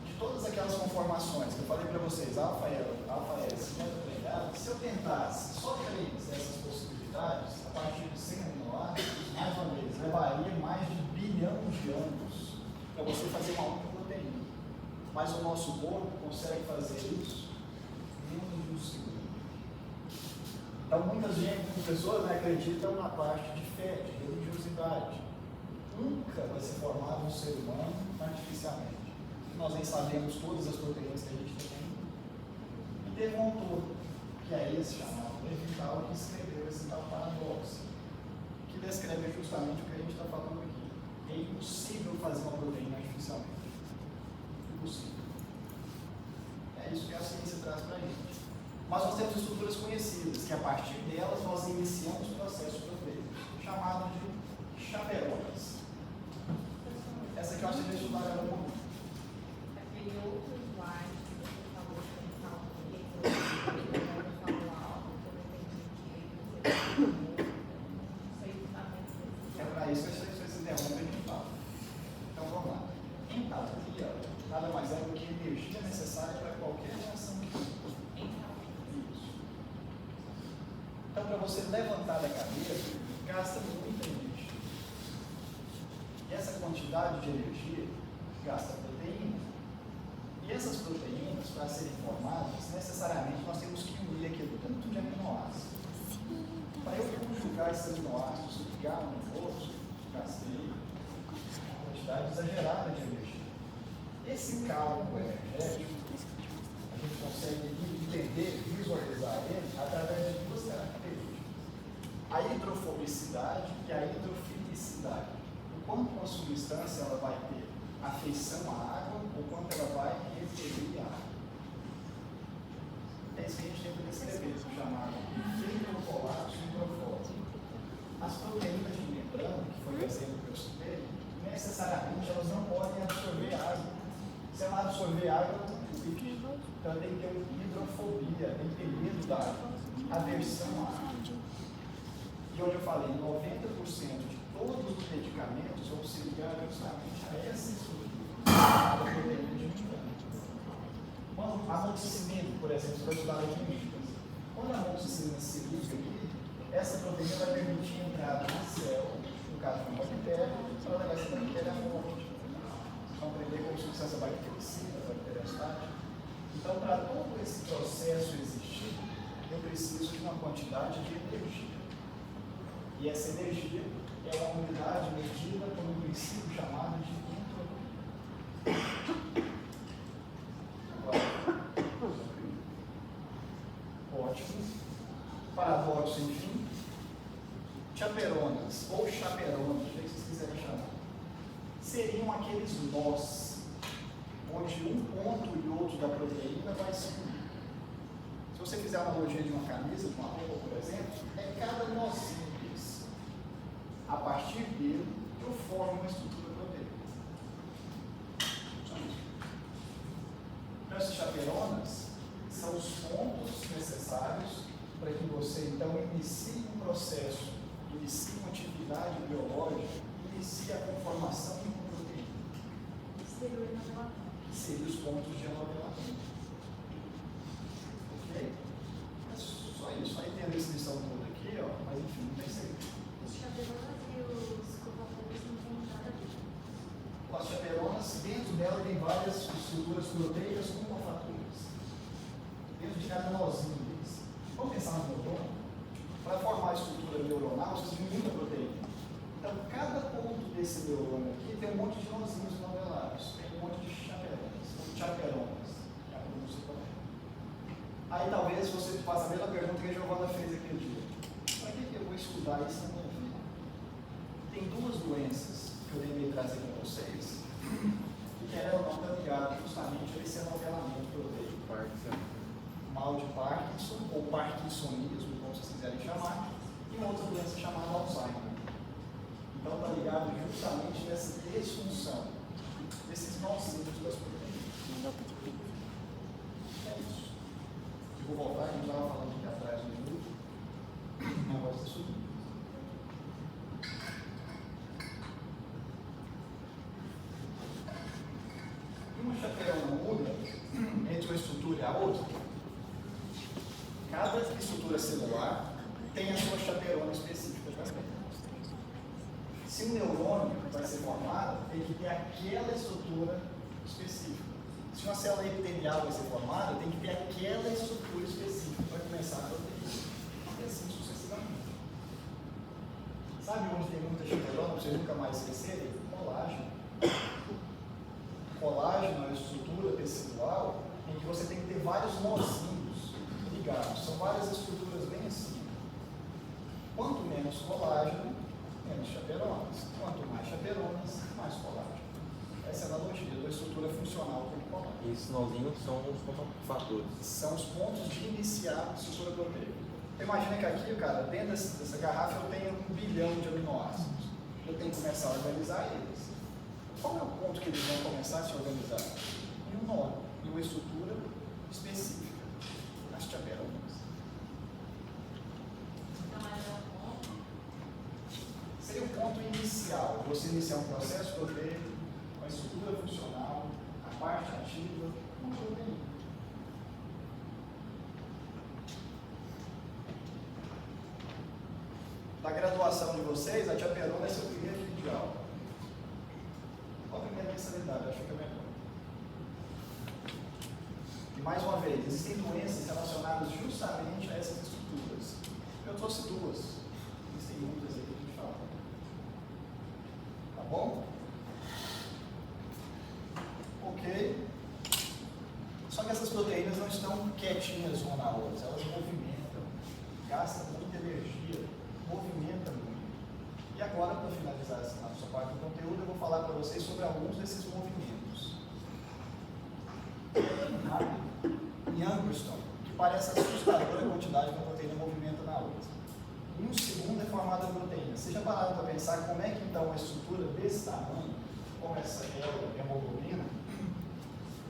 De todas aquelas conformações que eu falei para vocês, alfa S, se eu tentasse só 3 dessas possibilidades, a partir de 100 aminoácidos, mais uma vez, levaria mais de 1 bilhão de anos para você fazer uma única proteína. Mas o nosso corpo consegue fazer isso em menos de um segundo. Então, muitas pessoas acreditam na parte de fé, de religiosidade. Nunca vai ser formado um ser humano artificialmente. Nós nem sabemos todas as proteínas que a gente tem. E teve um autor, que é esse chamado Levi-Table, que escreveu esse tal paradoxo, que descreve justamente o que a gente está falando aqui. É impossível fazer uma proteína artificialmente. Impossível. É isso que a ciência traz para a gente. Mas nós temos estruturas conhecidas, que a partir delas nós iniciamos o processo proteico, chamado de chaperonas. Essa aqui eu acho que a gente vai dar um Aquele outro slide que você falou que tem algo que é para isso que vocês interrompem a gente fala. Então vamos lá. Entalpia nada mais é do que energia necessária para qualquer reação química. Isso. Então, para você levantar da cadeira, gasta muita energia. E essa quantidade de energia gasta proteína. E essas proteínas, para serem formadas, necessariamente nós temos que unir aquele tanto de aminoácidos. Para eu conjugar esses aminoácidos, ligar um no outro, gastei uma quantidade exagerada de energia. Esse cálculo energético, a gente consegue entender, visualizar ele através de 2 características. A hidrofobicidade e a hidrofilicidade. O quanto uma substância ela vai ter afeição à água, ou quanto ela vai repelir a água. É isso que a gente tenta descrever, chamado efeito colapso hidrofóbico. As proteínas de membrana, que foi o exemplo que eu citei, necessariamente elas não podem absorver água. Se ela absorver água, ela não tem. Então ela tem que ter hidrofobia, tem que ter medo da água, aversão à água. E onde eu falei, 90% de todos os medicamentos vão se ligar justamente a essa estrutura, a proteína de membrana. Amoxicilina, por exemplo, você vai estudar a química. Quando a amoxicilina se liga aqui, essa proteína vai permitir entrar na célula, no caso de uma bactéria, para levar essa bactéria à morte. Vão aprender como substância bactericida, bacteriostática. Então, para todo esse processo existir, eu preciso de uma quantidade de energia. E essa energia é uma unidade medida por um princípio chamado de entropia. Ótimo. Paradoxo, enfim. Chaperonas, ou chaperonas, o que vocês quiserem chamar, seriam aqueles nós, onde um ponto e outro da proteína vai se unir. Se você fizer a analogia de uma camisa, de uma roupa, por exemplo, é cada nozinho desse. A partir dele, eu formo uma estrutura proteica. Só isso. Então, essas chaperonas são os pontos necessários para que você, então, inicie um processo, inicie uma atividade biológica, inicie a conformação de uma proteína. Seriam os pontos de anovelamento. Ok? É só isso. Aí tem a descrição toda aqui, ó, mas enfim, não tem segredo. Os chaperonas e os cofatores não tem nada a ver. As chaperonas, dentro dela tem várias estruturas proteicas com cofatores. Dentro de cada nozinho deles. Vamos pensar no neurônio? Para formar a estrutura neuronal, você precisa de muita proteína. Então, cada ponto desse neurônio aqui tem um monte de nozinhos novelados, tem um monte de chaperonas, é a pronúncia correta. Aí talvez você faça a mesma pergunta que a Giovana fez aquele dia. Para que eu vou estudar isso na minha vida? Tem duas doenças que eu devia trazer para vocês, que eram não estão ligadas justamente a esse anovelamento proteico. Mal de Parkinson, ou parkinsonismo, como vocês quiserem chamar, e uma outra doença chamada Alzheimer. Então está ligado justamente nessa disfunção desses nozinhos das proteínas. É isso. Eu vou voltar, a gente estava falando aqui atrás um minuto. O negócio está subindo. Uma chaperona muda entre uma estrutura e a outra. Cada estrutura celular tem a sua chaperona específica também. Se um neurônio vai ser formado, tem que ter aquela estrutura específica. Se uma célula epitelial vai ser formada, tem que ter aquela estrutura específica para começar a proteína. E assim sucessivamente. Sabe onde tem muita chaperona, para vocês nunca mais esquecerem? Colágeno. Colágeno é uma estrutura tecidual em que você tem que ter vários nozinhos ligados. São várias estruturas bem assim. Quanto menos colágeno, menos chaperonas. Quanto mais chaperonas, mais colágeno. Essa é a analogia da estrutura funcional como colágeno. E esses nozinhos são os cofatores. São os pontos de iniciar a estrutura proteica. Imagina que aqui, cara, dentro dessa garrafa eu tenho 1 bilhão de aminoácidos. Eu tenho que começar a organizar eles. Qual é o ponto que eles vão começar a se organizar? Em um nó, em uma estrutura específica. As chaperonas. Seria o ponto inicial. Você iniciar um processo proteico, a estrutura funcional, a parte ativa, uma proteína. Na graduação de vocês, a chaperona é seu primeiro vídeo de aula. Qual a primeira mensalidade? Acho que é melhor. E mais uma vez, existem doenças relacionadas justamente a essas estruturas. Eu trouxe duas. Existem muitas aqui que a gente fala. Tá bom? Ok. Só que essas proteínas não estão quietinhas uma na outra. Elas movimentam, gastam muita energia, movimentam muito. E agora, para finalizar essa nossa parte do conteúdo, eu vou falar para vocês sobre alguns desses movimentos. Em Anguston, que parece assustadora a quantidade que a proteína movimenta na outra. Em um segundo é formada a proteína. Vocês já pararam para pensar como é que então uma estrutura desse tamanho, como essa aqui é a hemoglobina,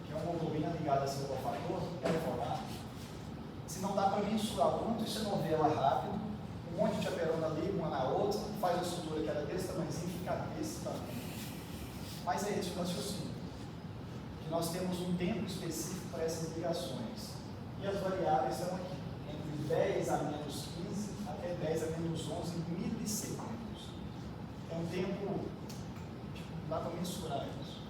que é uma hemoglobina ligada a seu cofator, é formada? Se não dá para mensurar o quanto isso é novela rápido, um monte de chaperona liga uma na outra, faz uma estrutura que era desse tamanhozinho e fica desse tamanho. Mas é esse o raciocínio. Que nós temos um tempo específico para essas ligações. E as variáveis estão aqui, entre 10 a menos 15 até 10 a menos 11 milissegundos. É um tempo, não dá para mensurar isso.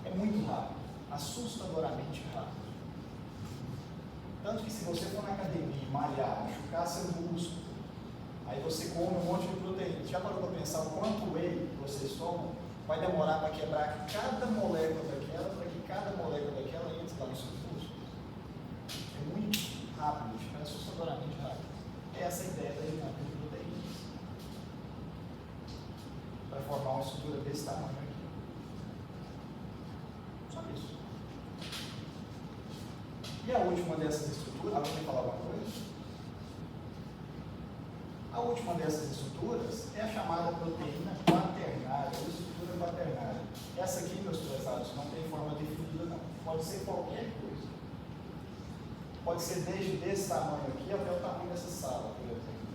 É muito rápido, assustadoramente rápido. Tanto que se você for na academia, malhar, machucar seu músculo, aí você come um monte de proteína. Já parou para pensar o quanto whey vocês tomam? Vai demorar para quebrar cada molécula daquela, para que cada molécula daquela entre lá no seu músculo. É muito rápido, é assustadoramente rápido. Essa é a ideia da dinâmica de proteínas. Para formar uma estrutura desse tamanho aqui. Só isso. E a última dessas estruturas, alguém quer falar alguma coisa? A última dessas estruturas é a chamada proteína quaternária, ou estrutura quaternária. Essa aqui, meus prezados, não tem forma definida não. Pode ser qualquer coisa. Pode ser desde desse tamanho aqui até o tamanho dessa sala, por exemplo.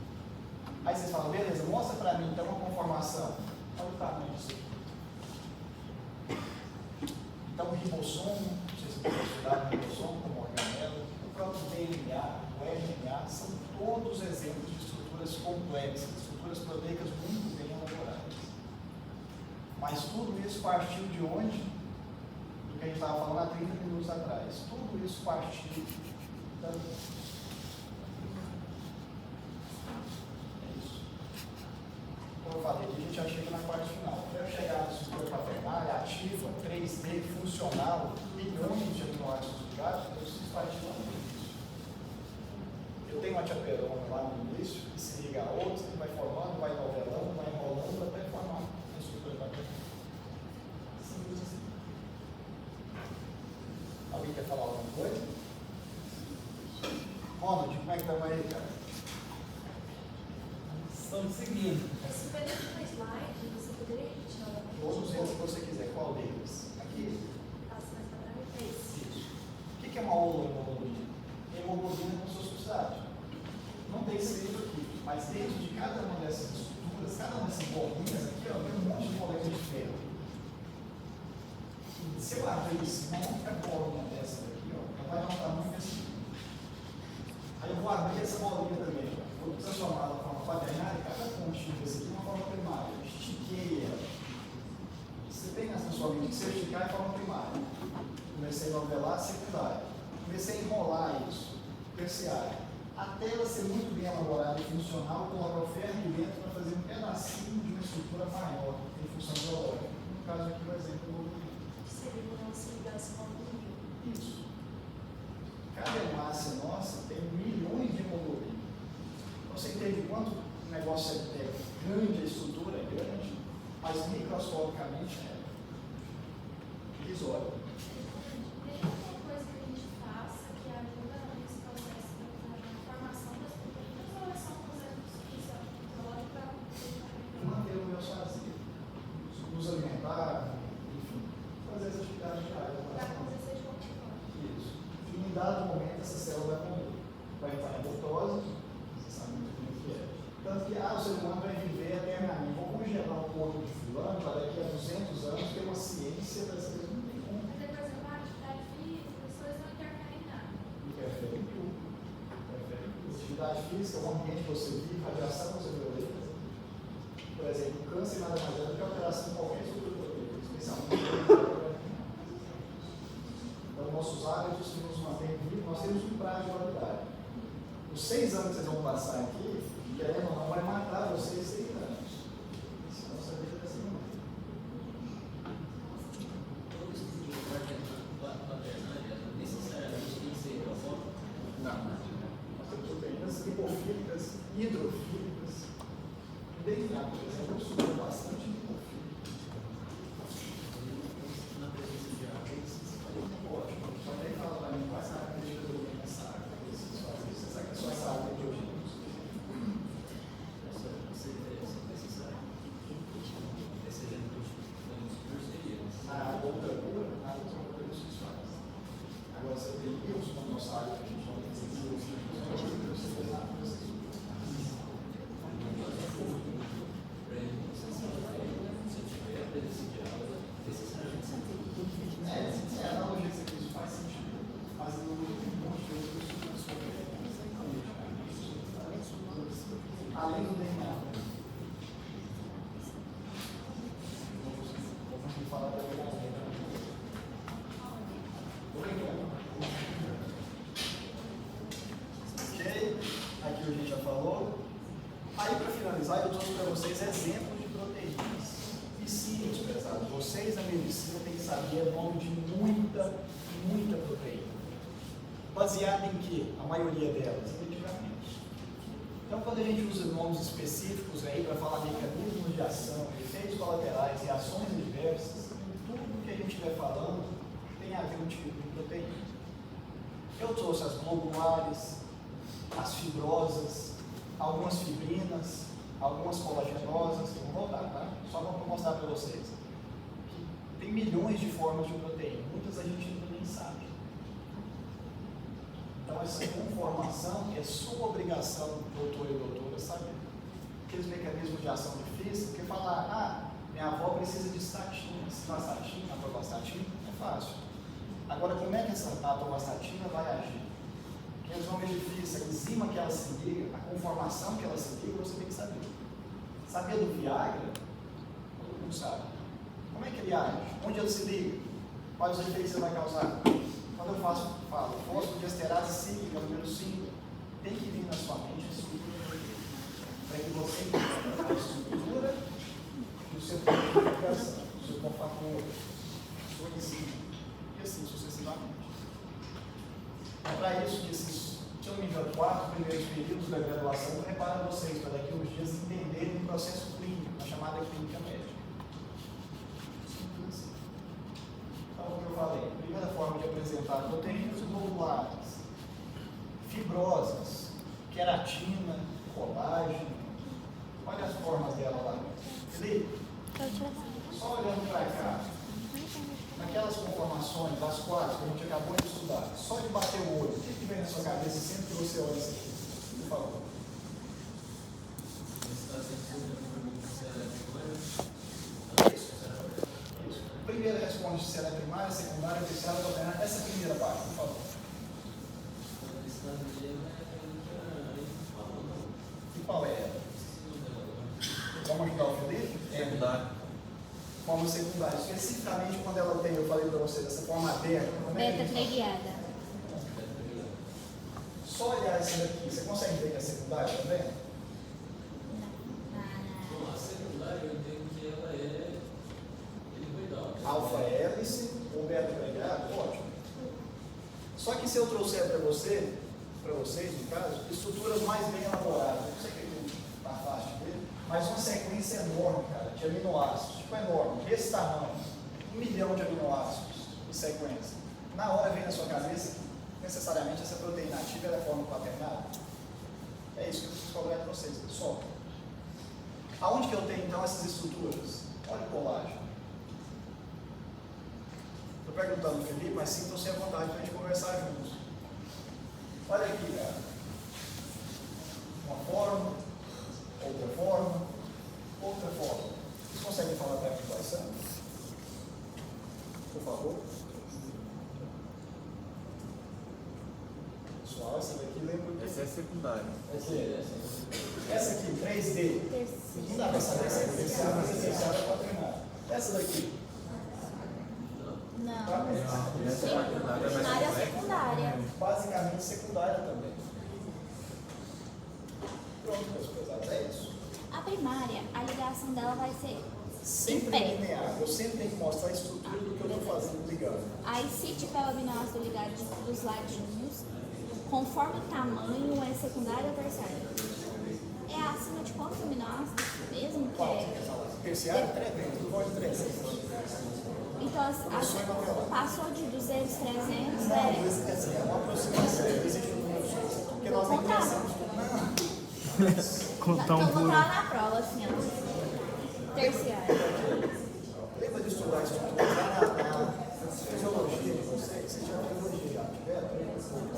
Aí vocês falam, beleza, mostra para mim então uma conformação. Olha o tamanho disso aqui. Então o ribossomo, não sei se você vai estudar o ribossomo como organelo, o próprio DNA, o RNA, são todos exemplos de estruturas complexas, estruturas proteicas muito bem elaboradas. Mas tudo isso partiu de onde? Do que a gente estava falando há 30 minutos atrás. Tudo isso partiu da... É isso. Como eu falei, aqui a gente já chega na parte final. Para eu chegar na estrutura quaternária, ativa, 3D, funcional, milhões de aminoácidos ligados, eu preciso partir lá no início. Eu tenho uma chaperona lá no início, que se liga a outra, que vai formando, vai novelando, vai enrolando até formar a estrutura quaternária. Simples assim. Alguém quer falar alguma coisa? Ronald, como é que estamos aí, cara? Estamos seguindo. Esse pedaço do slide, você poderia repetir novamente? Todos eles que você quiser. Qual deles? Aqui? Passa mais para trás. Isso. O que é uma holohemoglobina? Hemoglobina com seu substrato. Não tem segredo aqui, mas dentro de cada uma dessas estruturas, cada uma dessas bolinhas aqui, ó, tem um monte de moléculas de ferro. Se eu abrir uma outra bolinha dessa daqui, ó, ela vai dar um tamanho desse aqui. Aí eu vou abrir essa bolinha também, ó. Vou transformar ela em forma quaternária, cada pontinho desse aqui é uma forma primária. Eu estiquei ela. Você tem na sua mente que se eu esticar é forma primária. Comecei a novelar secundária. Comecei a enrolar isso, terciária. Até ela ser muito bem elaborada e funcional, colocar o ferro de dentro para fazer um pedacinho de uma estrutura maior, que tem função biológica. No caso aqui, por exemplo, o hemoglobina. Seria uma ligação ao nível. Isso. Cada hemácia nossa tem milhões de hemoglobina. Você entende quanto o negócio é grande, a estrutura é grande, mas microscopicamente é irrisório. Tem alguma coisa que a gente faça que ajuda nesse processo de formação das proteínas ou é só fazer isso biológica? Manter o meu sozinho, nos alimentar, enfim, fazer essa atividade diária. Vai acontecer de qualquer forma. Isso. E em dado momento essa célula vai morrer. Vai entrar em apoptose, você sabe muito bem o que é. Tanto que, o ser humano vai viver eternamente. Vou congelar o corpo de fulano para daqui a 200 anos ter uma ciência para saber que não tem como. Mas depois eu paro de atividade física, as coisas não interferem em nada. Interfere em tudo. Interfere em tudo. Atividade física, o ambiente que você vive, radiação ultravioleta. Por exemplo, o câncer nada mais é do que a alteração de qualquer estrutura proteica, especialmente. Então, nossos hábitos que nos mantêm vivos, nós temos um prazo de validade. Os 6 anos que vocês vão passar aqui, querendo ou não, vai matar vocês 6 anos. Senão você vida vai ser muito. Todo estudo de quaternária necessariamente tem que ser hidrofóbico? Não. Nós temos proteínas lipofílicas, hidrofílicas. Dentre a, por exemplo, eu estudo bastante lipofílica. Na presença de água. Ótimo. Só tem que falar para mim quais características eu tenho nessa água. Você sabe que a sua água é de hoje. Esse exemplo que seria. A outra cura, a outra cura dos visuais. Agora você tem íons monossários que a gente chama de íons, você fez nada para vocês. além do DNA. Vou falar da verdade. Ok? Aqui a gente já falou. Aí, para finalizar, eu trouxe para vocês exemplos de proteínas. E sim, meus pesados, vocês na medicina têm que saber o nome de muita proteína. Baseado em quê? A maioria delas, medicamentos. Então, quando a gente usa nomes específicos aí para falar mecanismos de ação, efeitos colaterais e ações diversas, tudo que a gente estiver falando tem a ver com um tipo de proteína. Eu trouxe as globulares, as fibrosas, algumas fibrinas, algumas colagenosas, eu vou voltar, tá? Só para mostrar para vocês. Tem milhões de formas de proteína, muitas a gente ainda nem sabe. Então, essa conformação é sua obrigação, doutor e doutora, saber. Aqueles mecanismos de ação difíceis, porque falar, minha avó precisa de estatina, civastatina, atorvastatina, é fácil. Agora, como é que essa atorvastatina vai agir? Aqueles nomes difíceis, a enzima que ela se liga, a conformação que ela se liga, você tem que saber. Sabia do Viagra? Todo mundo sabe. Como é que ele age? Onde ele se liga? Quais os efeitos ele vai causar? Quando eu falo fosfodiesterase cíclica, número 5, tem que vir na sua mente a estrutura para que você entenda a estrutura do seu ponto de ligação, do seu cofactor, do seu enzima, e assim sucessivamente. É para isso que esses, se eu não me engano, 4 primeiros períodos da graduação eu preparo vocês para daqui a uns dias entenderem o processo clínico, a chamada clínica médica. Então, como eu falei, a primeira forma de apresentar proteínas globulares, fibrosas, queratina, colágeno. Olha as formas dela lá. Felipe, só olhando para cá, naquelas conformações das quatro que a gente acabou de estudar, só de bater o olho, o que vem na sua cabeça sempre que você olha isso aqui? Por favor. Primeiro responde se ela é primária, secundária, terciária, quaternária. Essa é a primeira parte, por favor. E qual é ela? Vamos ajudar o Felipe? Secundária. Forma secundária. Especificamente quando ela tem, eu falei para vocês, essa forma aberta. Beta treguiada. Só olhar esse daqui, você consegue ver que é secundária também? A secundária eu entendo que ela é helicoidal. Alfa hélice ou beta pregado, ótimo. Só que se eu trouxer para vocês, no caso, estruturas mais bem elaboradas, não sei o que está fácil de ver, mas uma sequência enorme, cara, de aminoácidos, tipo enorme, desse tamanho, 1 milhão de aminoácidos em sequência. Na hora vem na sua cabeça que necessariamente essa proteína ativa é a forma quaternada. É isso que eu preciso cobrar de vocês, só. Aonde que eu tenho então essas estruturas? Olha o colágeno. Estou perguntando ao Felipe, mas sintam-se à vontade para a gente conversar juntos. Olha aqui, cara. Uma forma, outra forma, outra forma. Vocês conseguem falar para mim quais são? Por favor. Pessoal, essa daqui lembra o que? Essa é secundária. Essa aqui, 3D. Não dá para saber se é terciária, mas é terciária ou quaternária. Essa daqui. Não. Essa é quaternária, mas Primária ou secundária. Basicamente secundária também. Pronto, meus pesados, é isso. A primária, a ligação dela vai ser Sempre em pé. linear. Eu sempre tenho que mostrar a estrutura do que eu estou fazendo ligando. Aí, se tiver o aminoácido ligado dos ladinhos, conforme o tamanho, é secundária ou terciária? É acima de quantos aminoácidos mesmo? Que é? Terciária, 300, pode 300. Então, passou de 200, 300, Não, é uma aproximação. Existe um número. Porque nós nem Contar. pensamos. Então, vou botar lá na prova, assim, ó. Terciária. Lembra de estudar estrutura na fisiologia de vocês? Vocês já fisiologia já tiveram?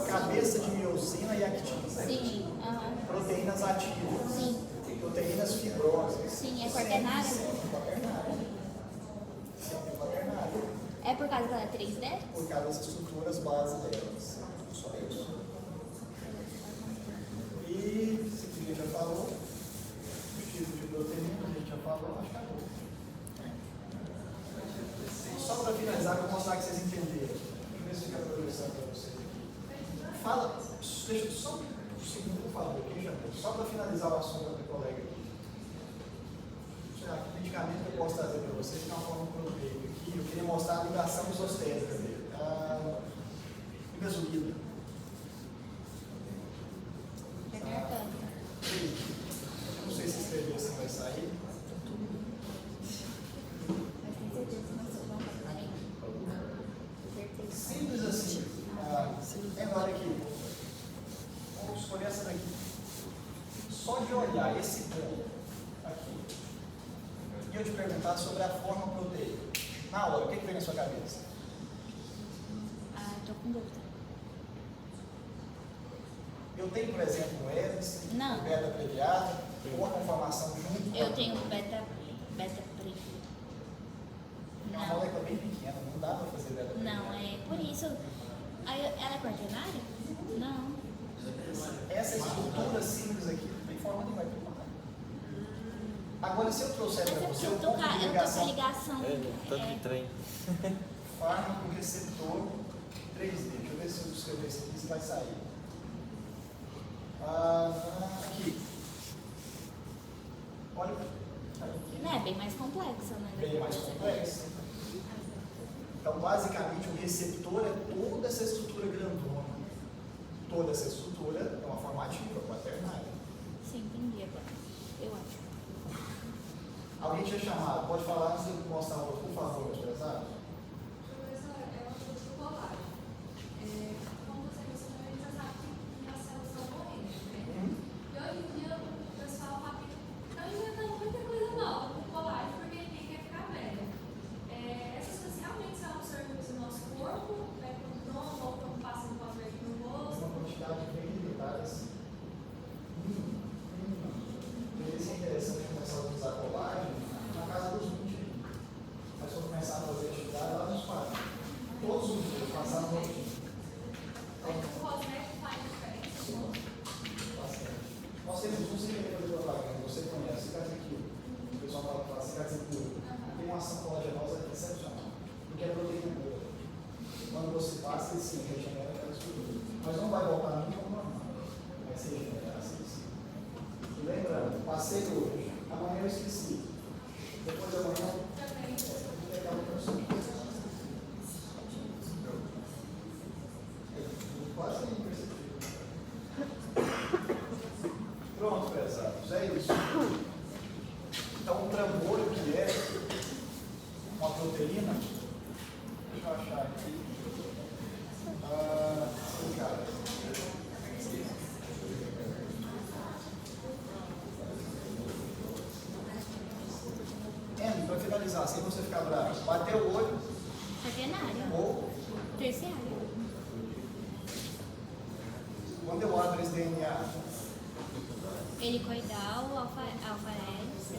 Cabeça de miosina e actina. Sim, aham. Proteínas ativas. Sim. Proteínas fibrosas. Sim, é quaternária? Quaternária. Sempre quaternária. É por causa que ela é 3D? Por causa das estruturas base delas. Só isso. E, se o já falou, segundo, por favor, aqui, Janete, só para finalizar o assunto da minha colega aqui. O medicamento que eu posso trazer para vocês de uma forma proteica aqui, eu queria mostrar a ligação isostética dele. Gasolina. Eu não sei se escrever assim vai sair. Simples assim. Olha aqui. Vamos escolher essa daqui. Só de olhar esse ponto aqui e eu te perguntar sobre a forma proteica. Na hora, o que vem na sua cabeça? Estou com dúvida. Eu tenho, por exemplo, um Hermes, Não. um beta abreviado, ou a conformação junto. Eu tenho beta preto. É uma molécula bem pequena, não dá para fazer beta abreviado. Não, é por isso. Ela é quaternária? Não. Essa estrutura simples aqui não tem forma nenhuma. Agora, se eu trouxer Mas para é porque você eu o tô ponto com de a ligação ligação. Tanto de trem. fármaco receptor 3D, deixa eu ver se eu escrever isso aqui, se vai sair. Aqui. Olha, aqui. Não, é bem mais complexa, né? Bem mais complexo. Então, basicamente, o receptor é toda essa estrutura grandona. Toda essa estrutura é uma formativa quaternária. Sim, entendi agora. Eu acho. Alguém tinha chamado? Pode falar antes de eu mostrar o outro, por favor, meus prezados. Professora, é uma coisa do colágeno. Como você também já sabe que as células são morrendo, né? E hoje em dia o pessoal está inventando muita coisa nova com o colágeno porque ninguém quer ficar velho. Essas coisas realmente são absorvidas no nosso corpo, quando não, ou quando passa no pós-verde no rosto. Uma quantidade bem limitada assim. Poderia ser interessante começar a usar colágeno na casa dos 20. Mas se eu começar a fazer atividade lá nos 40. Todos os dias, passar no rotina. O cosmético faz diferença. Bastante. Nós temos um segmento de propaganda, você conhece, Cicatricure. O pessoal fala Cicatricure. Tem uma ação colagenosa excepcional, porque é proteína boa. Quando você passa, ele se regenera aquela estrutura. Mas não vai voltar nunca ao normal. Vai se regenerar assim. E lembrando, passei hoje, amanhã eu esqueci. Depois de amanhã, eu vou pegar o meu quase imperceptível. Pronto, pesados, é isso. Então, o trambolho que é uma proteína, deixa eu achar aqui. Cara. Para finalizar, sem você ficar bravo, bateu o olho Quaternária. ou Terciária. quando eu abro esse DNA, Helicoidal, alfa-hélice.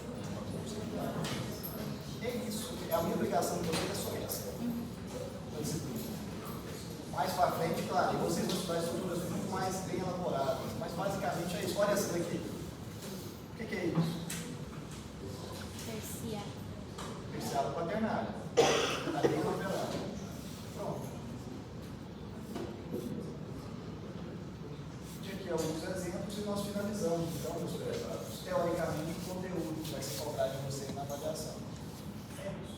é isso. A minha obrigação de vocês é só essa. Da disciplina. Mais para frente, claro, e vocês vão estudar estruturas muito mais bem elaboradas. Mas basicamente é isso. Olha essa daqui. O que é isso? Terciária. Terciário quaternário. Está bem elaborado. Pronto. Tinha aqui alguns exemplos e nós finalizamos, então, meus prezados. Teoricamente, o conteúdo que vai se cobrar de vocês na avaliação.